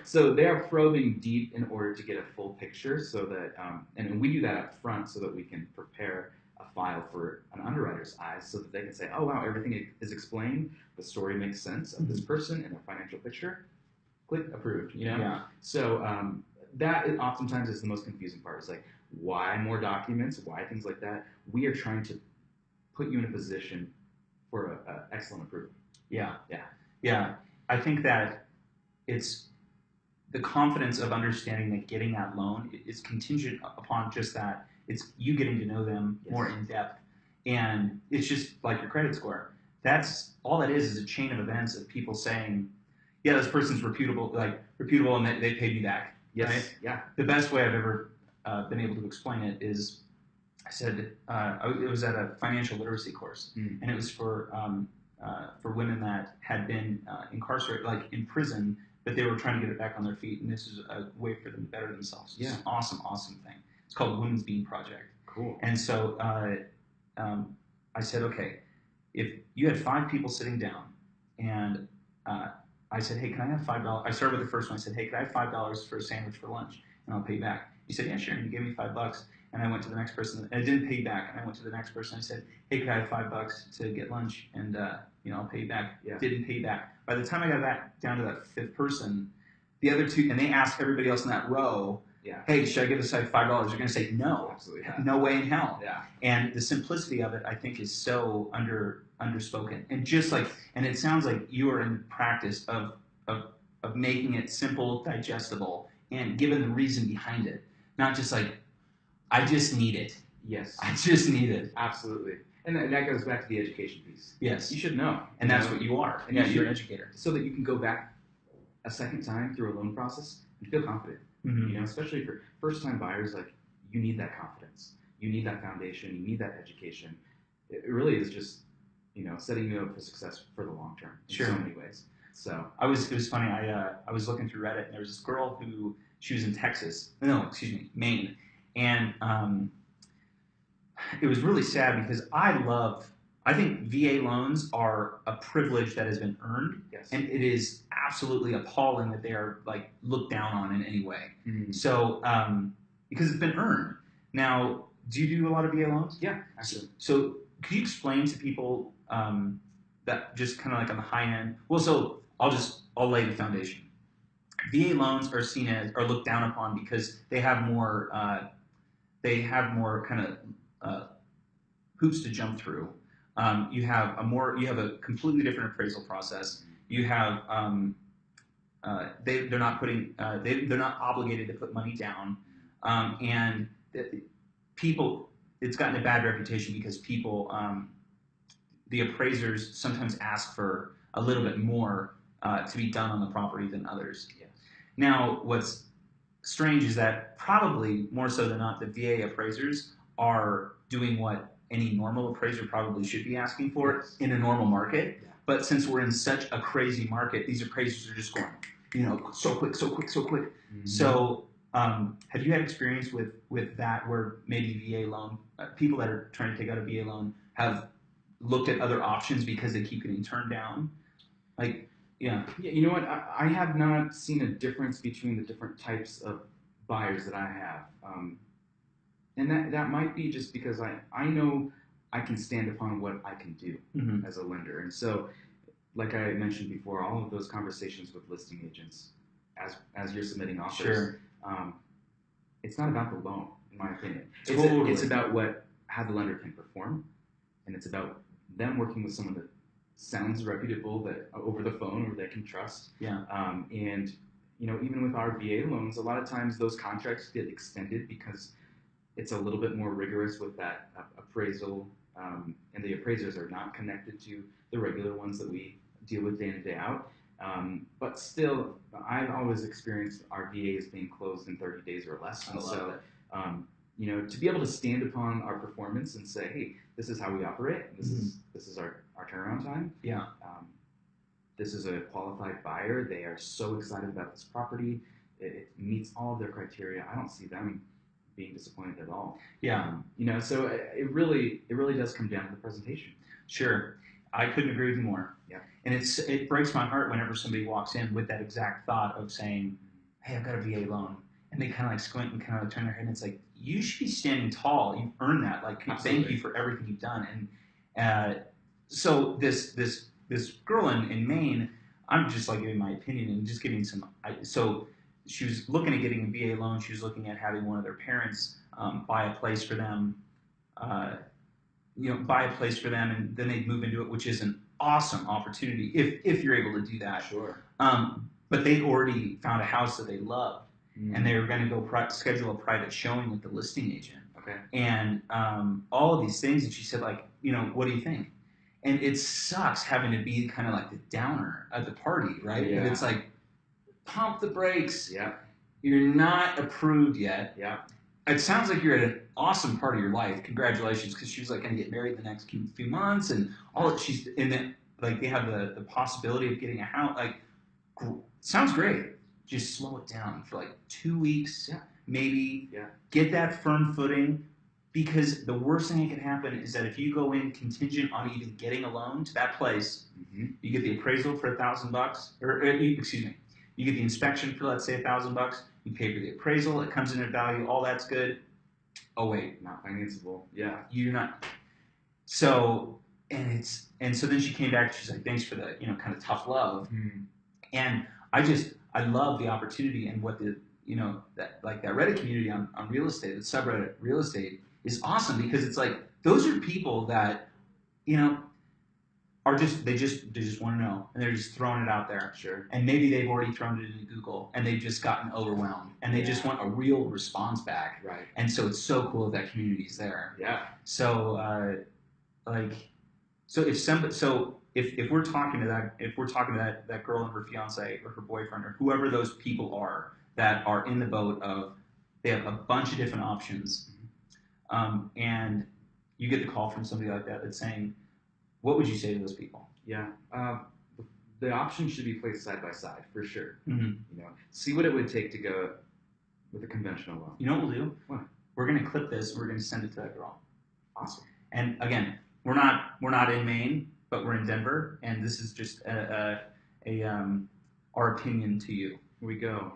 So they are probing deep in order to get a full picture so that, and we do that up front so that we can prepare a file for an underwriter's eyes so that they can say, oh, wow, everything is explained. The story makes sense of this person and their financial picture. Click approved, Yeah. So that oftentimes is the most confusing part. Is like, why more documents? Why things like that? We are trying to put you in a position for an excellent approval. Yeah. I think that it's the confidence of understanding that getting that loan is contingent upon just that. It's you getting to know them more in depth. And it's just like your credit score. That's all that is a chain of events of people saying, yeah, this person's reputable, and they paid me back. Yes. Right? Yeah. The best way I've ever been able to explain it is, I said it was at a financial literacy course, and it was for women that had been incarcerated, like in prison, but they were trying to get it back on their feet, and this is a way for them to better themselves. It's an awesome thing. It's called the Women's Bean Project. Cool. And so I said, okay, if you had 5 people sitting down, and I said, hey, can I have $5? I started with the first one. I said, hey, can I have $5 for a sandwich for lunch, and I'll pay you back? He said, yeah, sure. And he gave me $5. And I went to the next person, and I didn't pay back. And I went to the next person. I said, hey, could I have $5 to get lunch? And I'll pay you back. Yeah. Didn't pay back. By the time I got back down to that 5th person, the other 2, and they asked everybody else in that row, hey, should I give this guy $5? They're going to say no. Absolutely. No way in hell. Yeah. And the simplicity of it, I think, is so underspoken. And just like, and it sounds like you are in the practice of making it simple, digestible, and given the reason behind it. Not just like, I just need it. Yes. I just need it. Absolutely. And that goes back to the education piece. Yes. You should know. And that's what you are. And you're an educator. So that you can go back a second time through a loan process and feel confident. Especially for first-time buyers, like, you need that confidence. You need that foundation. You need that education. It really is just, setting you up for success for the long term in so many ways. So it was funny. I was looking through Reddit, and there was this girl who, she was in Texas. No, excuse me, Maine. And it was really sad because I love I think VA loans are a privilege that has been earned, Yes. and it is absolutely appalling that they are like looked down on in any way. Mm. So, because it's been earned. Now, do you do a lot of VA loans? Yeah, actually. So, could you explain to people that just kind of like on the high end? Well, so I'll lay the foundation. VA loans are seen as are looked down upon because they have more kind of hoops to jump through. You have a completely different appraisal process. You have they're not putting they're not obligated to put money down, and people it's gotten a bad reputation because people the appraisers sometimes ask for a little bit more to be done on the property than others. Yes. Now, what's strange is that probably more so than not, the VA appraisers are doing what any normal appraiser probably should be asking for Yes. in a normal market. Yeah. But since we're in such a crazy market, these appraisers are just going, so quick, so quick, so quick. Mm-hmm. So, have you had experience with that where maybe VA loan people that are trying to take out a VA loan have looked at other options because they keep getting turned down? Like, yeah. Yeah, you know what? I have not seen a difference between the different types of buyers that I have. And that might be just because I know I can stand upon what I can do Mm-hmm. as a lender. And so, like I mentioned before, all of those conversations with listing agents as you're submitting offers, Sure. it's not about the loan, in my opinion. Totally. It's about how the lender can perform, and it's about them working with someone that sounds reputable, that over the phone or they can trust. Yeah. And even with our VA loans, a lot of times those contracts get extended because it's a little bit more rigorous with that appraisal, and the appraisers are not connected to the regular ones that we deal with day in and day out. But still, I've always experienced our VAs being closed in 30 days or less. And so, to be able to stand upon our performance and say, hey, this is how we operate. This is our turnaround time. Yeah. This is a qualified buyer. They are so excited about this property. It meets all of their criteria. I don't see them being disappointed at all. Yeah. So it really does come down to the presentation. Sure. I couldn't agree with you more. Yeah. And it breaks my heart whenever somebody walks in with that exact thought of saying, hey, I've got a VA loan. And they kind of like squint and kind of like turn their head and it's like, you should be standing tall. You've earned that. Like, Absolutely. Thank you for everything you've done. And so this girl in Maine, I'm just like giving my opinion and just giving some, so she was looking at getting a VA loan. She was looking at having one of their parents buy a place for them, and then they'd move into it, which is an awesome opportunity if you're able to do that. Sure. But they'd already found a house that they loved, and they were going to go schedule a private showing with the listing agent. Okay. And all of these things, and she said, like, what do you think? And it sucks having to be kind of like the downer at the party, right? Yeah. And it's like, pump the brakes. Yeah. You're not approved yet. Yeah. It sounds like you're at an awesome part of your life. Congratulations, because she was like going to get married the next few months, and all that she's and then like they have the possibility of getting a house. Like, sounds great. Just slow it down for like 2 weeks, maybe. Yeah. Get that firm footing, because the worst thing that can happen is that if you go in contingent on even getting a loan to that place, you get the appraisal for $1,000, or excuse me, you get the inspection for, let's say, $1,000. You pay for the appraisal. It comes in at value. All that's good. Oh wait, not financeable. Yeah, you're not. So and so then she came back. She's like, thanks for the kind of tough love. And I love the opportunity and what the that Reddit community on real estate, the subreddit real estate is awesome, because it's like those are people that are they just want to know, and they're just throwing it out there. Sure. And maybe they've already thrown it into Google and they've just gotten overwhelmed and they just want a real response back. Right. And so it's so cool that community is there. Yeah. So if we're talking to that girl and her fiance or her boyfriend or whoever those people are that are in the boat of they have a bunch of different options, and you get the call from somebody like that that's saying, what would you say to those people? Yeah. The options should be placed side by side for sure. Mm-hmm. See what it would take to go with a conventional loan. You know what we'll do? What? We're going to clip this. We're going to send it to that girl. Awesome. And again, we're not in Maine, but we're in Denver, and this is just our opinion to you. Here we go.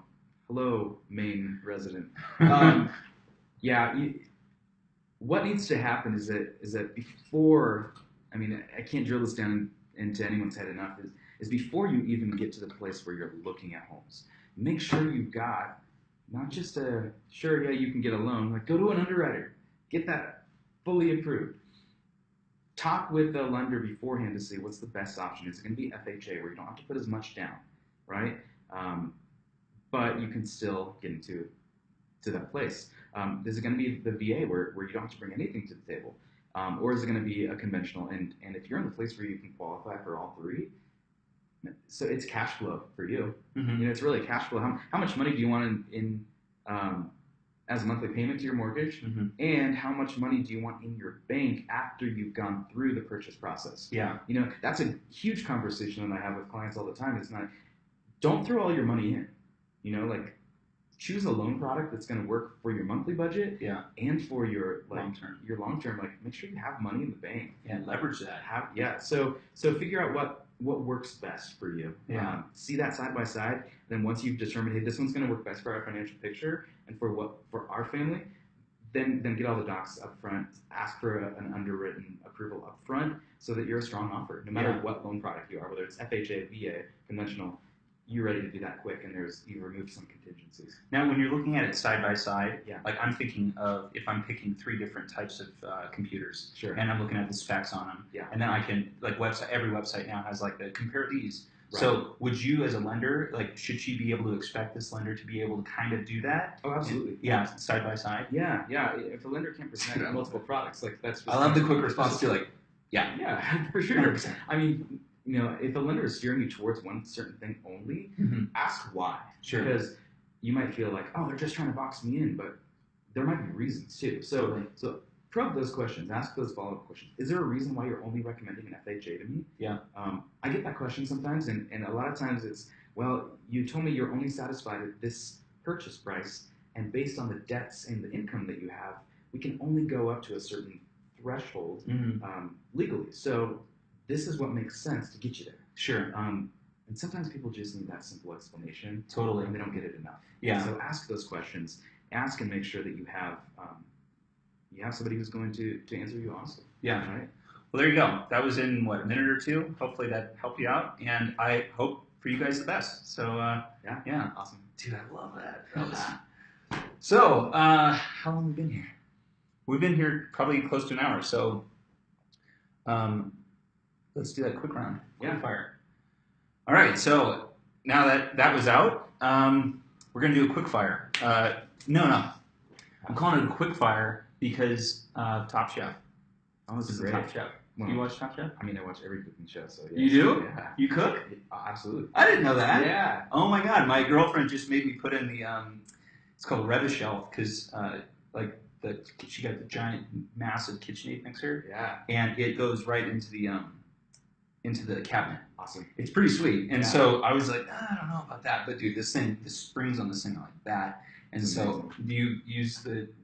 Hello, Maine resident. Um, yeah, what needs to happen is that before, I mean, I can't drill this down into anyone's head enough, is before you even get to the place where you're looking at homes, make sure you've got not just sure, yeah, you can get a loan, like go to an underwriter, get that fully approved. Talk with the lender beforehand to see what's the best option. Is it going to be FHA where you don't have to put as much down, right? Um, but you can still get into to that place. Is it going to be the VA where you don't have to bring anything to the table? Or is it going to be a conventional? And if you're in the place where you can qualify for all three, so it's cash flow for you. Mm-hmm. You know, it's really cash flow. How much money do you want in as a monthly payment to your mortgage? Mm-hmm. And how much money do you want in your bank after you've gone through the purchase process? Yeah. You know, that's a huge conversation that I have with clients all the time. It's not, don't throw all your money in. You know, like choose a loan product that's going to work for your monthly budget, yeah, and for your long term. Your long term, like make sure you have money in the bank. Yeah, leverage that. So figure out what works best for you. Yeah. See that side by side. Then once you've determined, hey, this one's going to work best for our financial picture and for our family, then get all the docs up front. Ask for an underwritten approval up front so that you're a strong offer, no matter what loan product you are, whether it's FHA, VA, conventional. You're ready to do that quick, and you remove some contingencies. Now, when you're looking at it side by side, yeah, like I'm thinking of if I'm picking 3 different types of computers, sure, and I'm looking at the specs on them, yeah, and then I can every website now has like the compare these. Right. So, would you as a lender, like, should she be able to expect this lender to be able to kind of do that? Oh, absolutely. And, side by side. Yeah. If a lender can't present multiple products, like that's. I love the quick response too. Like, yeah, for sure. 100%. I mean, you know, if a lender is steering you towards one certain thing only, ask why. Sure. Because you might feel like, oh, they're just trying to box me in, but there might be reasons too. So probe those questions. Ask those follow-up questions. Is there a reason why you're only recommending an FHA to me? Yeah. I get that question sometimes, and a lot of times it's, well, you told me you're only satisfied at this purchase price, and based on the debts and the income that you have, we can only go up to a certain threshold legally. So this is what makes sense to get you there. Sure. And sometimes people just need that simple explanation. Totally. And they don't get it enough. Yeah. So ask those questions. Ask and make sure that you have somebody who's going to answer you honestly. Yeah. Right. Well, there you go. That was in a minute or two. Hopefully that helped you out, and I hope for you guys the best. So yeah. Awesome. Dude, I love that. So how long have we been here? We've been here probably close to an hour. So let's do that quick round. Quick fire. All right. So now that was out, we're gonna do a quick fire. No. I'm calling it a quick fire because Top Chef. Oh, this is great. Top Chef. Well, do you watch Top Chef? I mean, I watch every cooking show. So yes. You do? Yeah. You cook? Absolutely. I didn't know that. Yeah. Oh my God, my girlfriend just made me put in the it's called Rev-A-Shelf because she got the giant, massive KitchenAid mixer. Yeah. And it goes right into the cabinet. Awesome. It's pretty sweet. And so I was like, I don't know about that, but dude, the springs on this thing are like that. And so, do you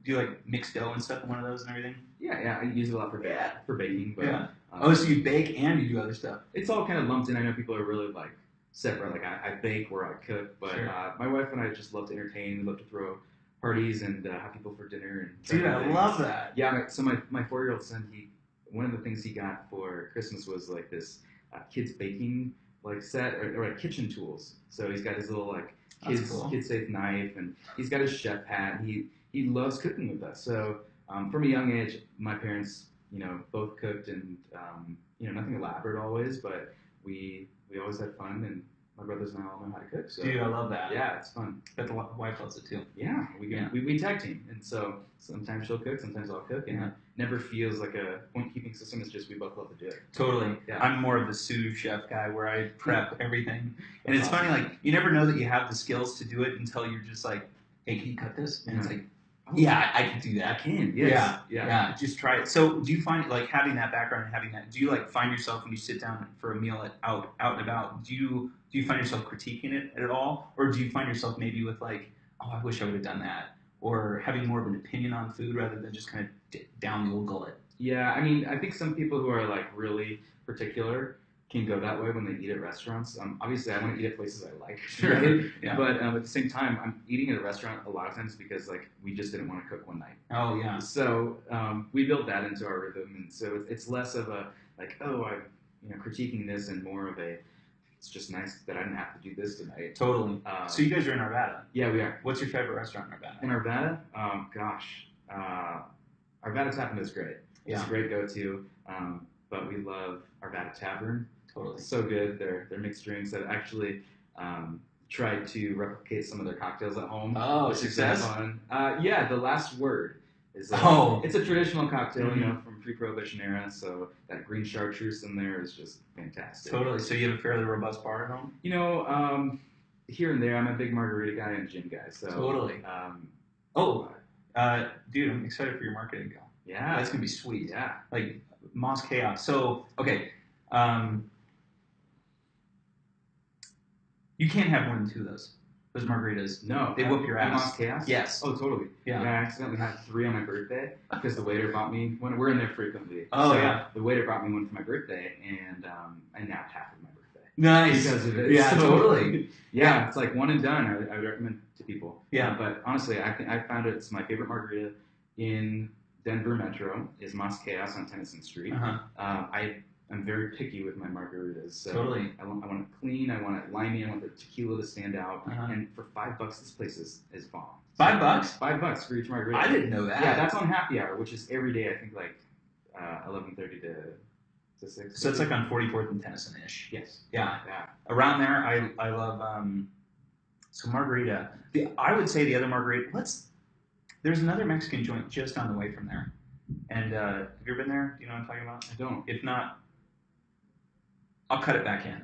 like mix dough and stuff in one of those and everything? Yeah, I use it a lot for baking. But, so you bake and you do other stuff. It's all kind of lumped in. I know people are really like separate. Like I bake where I cook, but my wife and I just love to entertain. We love to throw parties and have people for dinner. And dude, I love that. Yeah. So my 4-year-old son, one of the things he got for Christmas was like this kids baking like set or like kitchen tools. So he's got his little like kid safe knife, and he's got his chef hat. And he loves cooking with us. So from a young age, my parents, both cooked, and nothing elaborate always, but we always had fun, and my brothers and I all know how to cook. So dude, I love that. Yeah, it's fun. But the wife loves it too. Yeah, we tag team, and so sometimes she'll cook, sometimes I'll cook, and it never feels like a point keeping system. It's just we both love to do it. Totally. Yeah. I'm more of the sous chef guy where I prep everything, and it's funny, like you never know that you have the skills to do it until you're just like, hey, can you cut this? And it's like, yeah, I can do that. I can. Yes. Yeah. Just try it. So, do you find like having that background and having that? Do you like find yourself when you sit down for a meal out and about? Do you find yourself critiquing it at all, or do you find yourself maybe with like, oh, I wish I would have done that, or having more of an opinion on food rather than just kind of down the old gullet? Yeah, I mean, I think some people who are like really particular can go that way when they eat at restaurants. Obviously, I want to eat at places I like, right? Yeah. But at the same time, I'm eating at a restaurant a lot of times because like we just didn't want to cook one night. Oh yeah. So we built that into our rhythm, and so it's less of a like, oh, I'm critiquing this, and more of a it's just nice that I didn't have to do this tonight. Totally. So you guys are in Arvada. Yeah, we are. What's your favorite restaurant in Arvada? In Arvada, gosh, Arvada Tavern is great. It's Yeah. a great go-to, but we love Arvada Tavern. Totally. So good. They're mixed drinks. I've actually tried to replicate some of their cocktails at home. Oh, which success? is fun. Yeah, the last word is. Oh. It's a traditional cocktail, from pre-prohibition era. So that green chartreuse in there is just fantastic. Totally. So you have a fairly robust bar at home? Here and there, I'm a big margarita guy and gin guy. So totally. Dude, I'm excited for your marketing go. Yeah, that's gonna be sweet. Yeah, like Moss Chaos. So okay, you can't have more than two of those. Those margaritas. No, they whoop your ass. Moss Chaos. Yes. Oh, totally. Yeah. I accidentally had 3 on my birthday because the waiter bought me one. We're in there frequently. Oh so yeah. The waiter brought me one for my birthday, and I napped half of my birthday. Nice. Because of it. Yeah, so, totally. Yeah, it's like one and done. I would recommend to people. Yeah. But honestly, I found it's my favorite margarita in Denver Metro is Moss Chaos on Tennyson Street. I'm very picky with my margaritas. So totally. I want it clean. I want it limey. I want the tequila to stand out. And for $5, this place is bomb. So $5? $5 for each margarita. I didn't know that. Yeah, that's on happy hour, which is every day. I think like 11:30 to 6. So it's like on 44th and Tennyson-ish. Yes. Yeah. Around there, I love. So margarita. I would say the other margarita. There's another Mexican joint just on the way from there. And have you ever been there? Do you know what I'm talking about? I don't. If not, I'll cut it back in.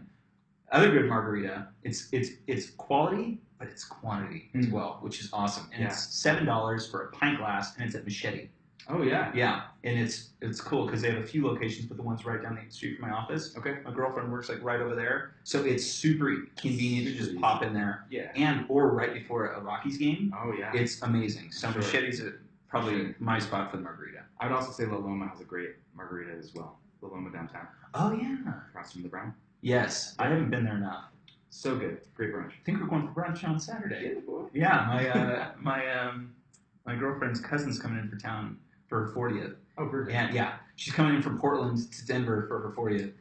Other good margarita. It's quality, but it's quantity as well, which is awesome. And it's $7 for a pint glass, and it's at Machete. Oh yeah. Yeah, and it's cool because they have a few locations, but the one's right down the street from my office. Okay. My girlfriend works like right over there, so it's super convenient to just pop in there. Yeah. Or right before a Rockies game. Oh yeah. It's amazing. So Machete's probably my spot for the margarita. I would also say La Loma has a great margarita as well. La Loma downtown. Oh yeah. Across from the Brown. Yes, I haven't been there enough. So good. Great brunch. I think we're going for brunch on Saturday. Yeah, boy. Yeah, my girlfriend's cousin's coming in for town for her 40th. Oh, perfect. And yeah, she's coming in from Portland to Denver for her 40th.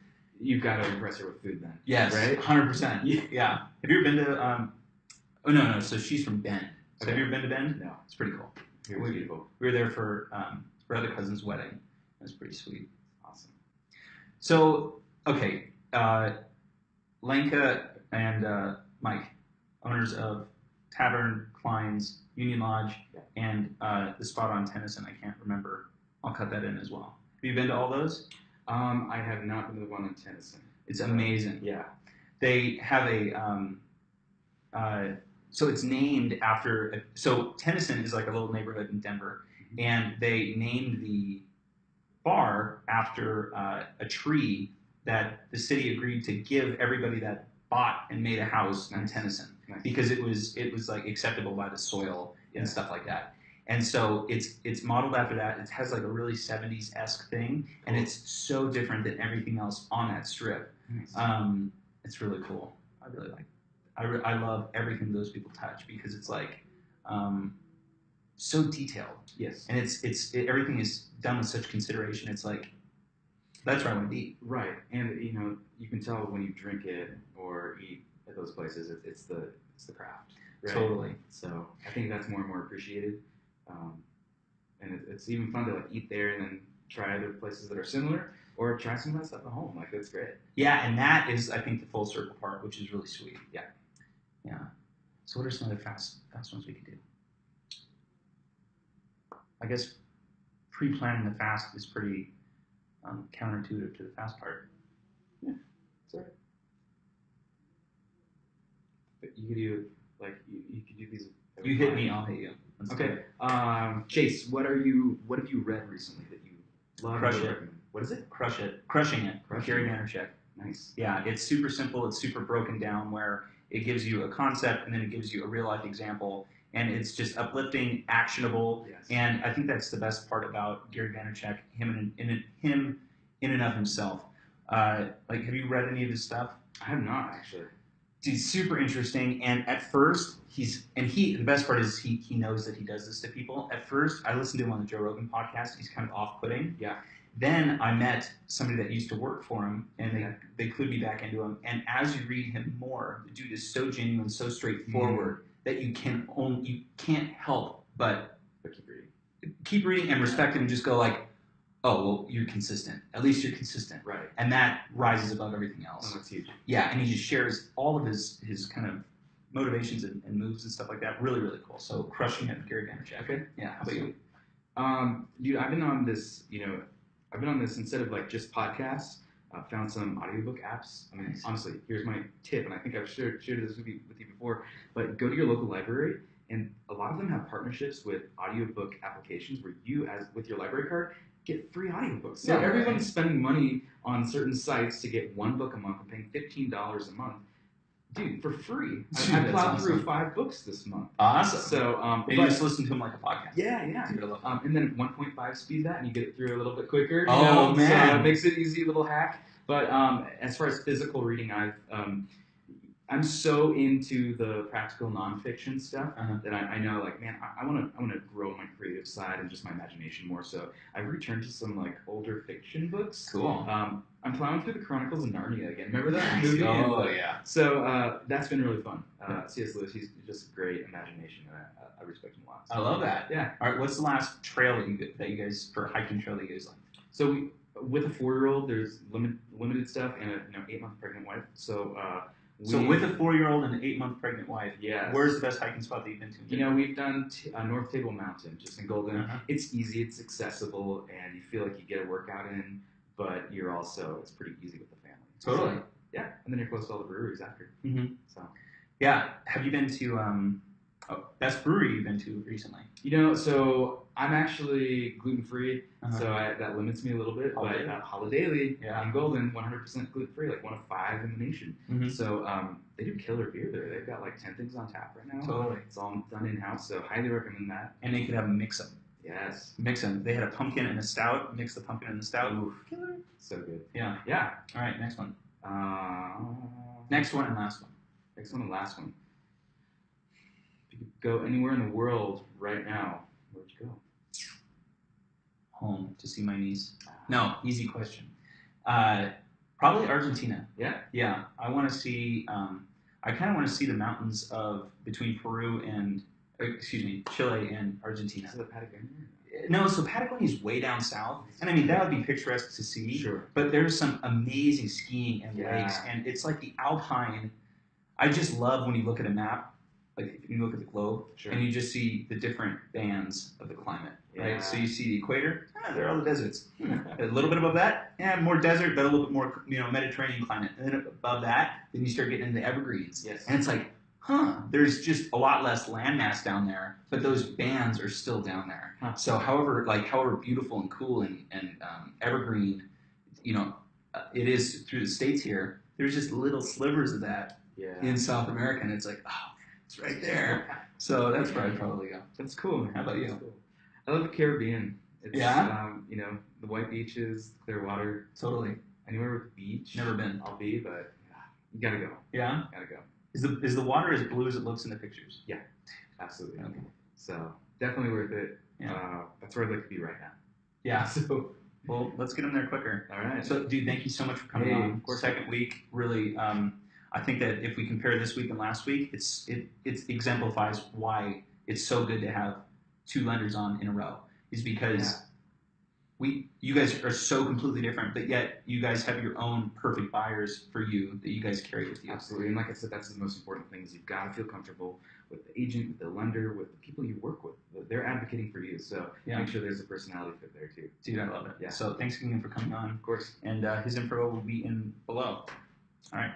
You've got to impress her with food then. Yes, right? 100%. Yeah. Have you ever been to? Oh no. So she's from Bend. So have you ever been to Bend? No. It's pretty cool. It was beautiful. We were there for her other cousin's wedding. It was pretty sweet. Awesome. So okay, Lenka and Mike, owners of Tavern, Klein's, Union Lodge, and the spot on Tennyson. I can't remember. I'll cut that in as well. Have you been to all those? I have not been to the one on Tennyson. It's amazing. Yeah. They have so it's named after. So Tennyson is like a little neighborhood in Denver, and they named the bar after a tree that the city agreed to give everybody that bought and made a house in Tennyson because it was like acceptable by the soil and stuff like that. And so it's modeled after that. It has like a really 70s-esque thing, and it's so different than everything else on that strip. Nice. It's really cool. I really like. I love everything those people touch because it's like so detailed. Yes. And everything is done with such consideration. It's like that's where I want to be. Right. And you can tell when you drink it or eat at those places, it's the craft. Right? Totally. So I think that's more and more appreciated. And it's even fun to like eat there and then try other places that are similar or try some of that stuff at home. Like that's great. Yeah, and that is I think the full circle part, which is really sweet. Yeah. Yeah. So what are some other fast ones we could do? I guess pre-planning the fast is pretty counterintuitive to the fast part. Yeah, sorry. But you could do you could do these. You hit me, I'll hit you. Okay. Chase, what have you read recently that you love? Crush It. Recommend? What is it? Crushing It. Gary Vaynerchuk. Nice. Yeah, it's super simple. It's super broken down where it gives you a concept and then it gives you a real life example and it's just uplifting, actionable, Yes. and I think that's the best part about Gary Vaynerchuk, him in and of himself. Like, have you read any of his stuff? I have not actually. Dude, super interesting. And at first, the best part is he knows that he does this to people. At first, I listened to him on the Joe Rogan podcast. He's kind of off-putting. Yeah. Then I met somebody that used to work for him, and they clued me back into him. And as you read him more, the dude is so genuine, so straightforward that you can't help but keep reading and respect him, and just go like, oh, well, you're consistent. At least you're consistent. Right. And that rises above everything else. Oh, that's huge. Yeah, and he just shares all of his kind of motivations and moves and stuff like that. Really, really cool. So, crushing it, Gary Vaynerchuk. Okay. Yeah, how about you? Dude, I've been on this, instead of like just podcasts, found some audiobook apps. I mean, Nice. Honestly, here's my tip, and I think I've shared this with you before, but go to your local library, and a lot of them have partnerships with audiobook applications where you, as with your library card, get free audiobooks. So everyone's spending money on certain sites to get one book a month and paying $15 a month. Dude, for free. I plowed through 5 books this month. Awesome. So, and you just listen to them like a podcast. Yeah. And then 1.5 speed that, and you get it through a little bit quicker. Man. So it makes it easy, little hack. But as far as physical reading, I'm so into the practical nonfiction stuff that I know, like, man, I want to grow my creative side and just my imagination more. So I've returned to some like older fiction books. Cool. I'm plowing through the Chronicles of Narnia again. Remember that Nice. movie? Oh, yeah. So that's been really fun. C.S. Lewis, he's just a great imagination, and I respect him a lot. So, I love that. Yeah. All right, what's the last trail that you guys, for hiking trail that you guys like? So with a 4-year-old, there's limited stuff, and a 8-month pregnant wife. So with a 4-year-old and an 8-month pregnant wife, yes. Where's the best hiking spot that you've been to? We've done North Table Mountain, just in Golden. It's easy, it's accessible, and you feel like you get a workout in, but it's pretty easy with the family. Totally. So, yeah, and then you're close to all the breweries after. Mm-hmm. So. Yeah, have you been to best brewery you've been to recently? So I'm actually gluten-free, so that limits me a little bit. Holiday. But Holiday in Golden, 100% gluten-free, like one of 5 in the nation. Mm-hmm. So they do killer beer there. They've got like 10 things on tap right now. Totally. It's all done in-house, so highly recommend that. And they could have a mix-em. Yes. Mix-em. They had a pumpkin and a stout. Mix the pumpkin and the stout. Oof. Killer. So good. Yeah. All right, next one. Next one and last one. Next one and last one. If you could go anywhere in the world right now, where'd you go? Home to see my niece. No, easy question. Probably Argentina. Yeah? Yeah. I want to see, I kind of want to see the mountains between Chile and Argentina. Is it Patagonia? No, so Patagonia is way down south, and I mean that would be picturesque to see. Sure. But there's some amazing skiing and lakes, and it's like the Alpine. I just love when you look at a map, like if you look at the globe, and you just see the different bands of the climate. Right. So you see the equator. There are all the deserts. A little bit above that, more desert, but a little bit more Mediterranean climate. And then above that, then you start getting into the evergreens. Yes. And it's like, there's just a lot less landmass down there, but those bands are still down there. So however beautiful and cool and evergreen, it is through the States here, there's just little slivers of that in South America, and it's like, it's right there. So that's where I'd probably go. That's cool. How about you? Cool. I love the Caribbean. It's, the white beaches, clear water. Totally. Anywhere with a beach. Never been. I'll be, but you gotta go. Yeah? Gotta go. Is the water as blue as it looks in the pictures? Yeah, absolutely. Okay. So definitely worth it. Yeah. That's where I'd like to be right now. Yeah. So well, let's get them there quicker. All right. So, dude, thank you so much for coming on. Of course. Second week, really. I think that if we compare this week and last week, it exemplifies why it's so good to have 2 lenders on in a row. Is because you guys are so completely different, but yet you guys have your own perfect buyers for you that you guys carry with you. Absolutely, and like I said, that's the most important thing is you've got to feel comfortable with the agent, with the lender, with the people you work with. They're advocating for you, so make sure there's a personality fit there too. Dude, I love it. Yeah. So thanks again for coming on. Of course. And his info will be in below. All right.